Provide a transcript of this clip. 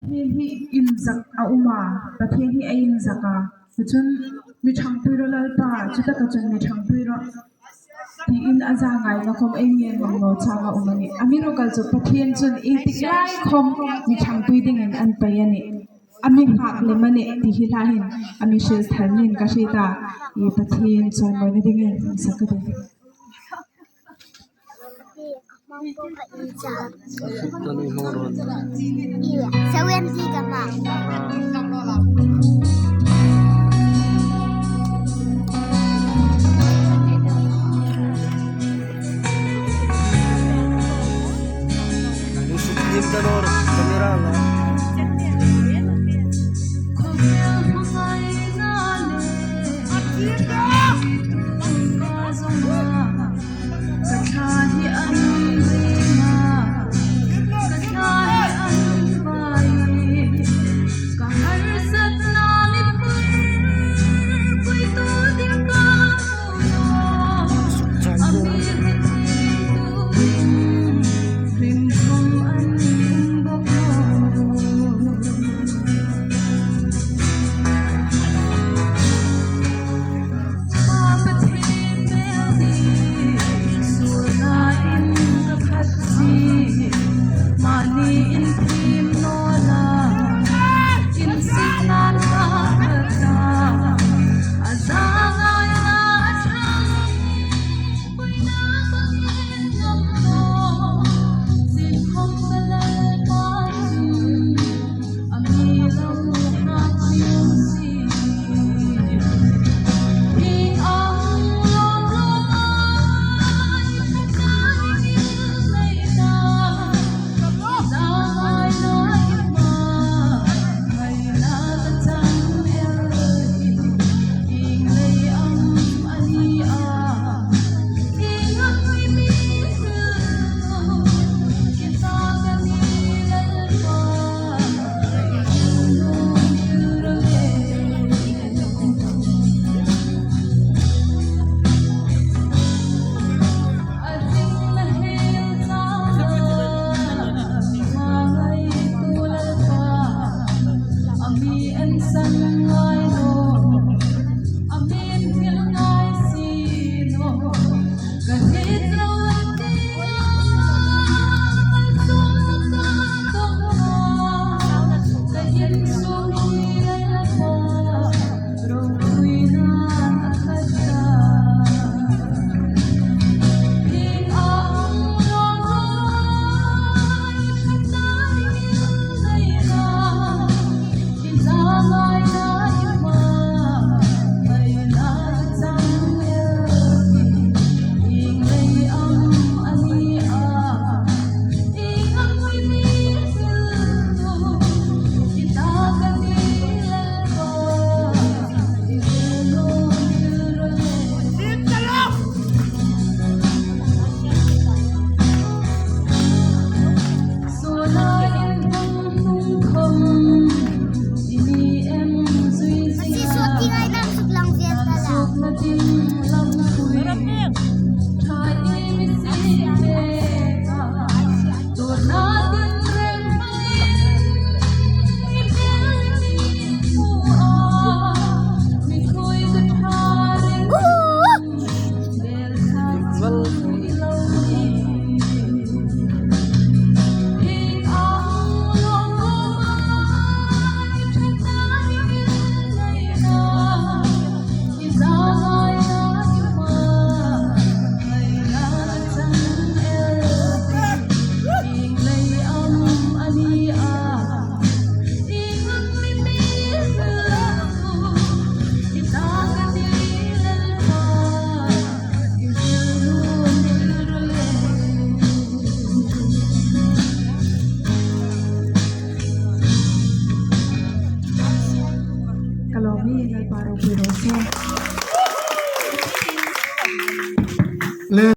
ที่อินจักเอามาประเทศที่อินจักจนมีทางพิโรลตาจุดก็จนมีทางพิโรที่อินอาจารย์ไงมาคมเองเนี่ยมันโนชามาอุมานี่อามิโรกัลจุประเทศจนอินติไลคมมีทางพิดิ่งอันไปยันนี่อามิฝากเลยมันเนี่ยที่ฮิลาหินอามิเชื่อทางนินก็ใช่ตาอีประเทศจนไม่ได้ดิ่งสักทีMampu ka ijab. Iya, sawen si ka ma. Sukim tanor kamera la. Kalau mi ngal paro pero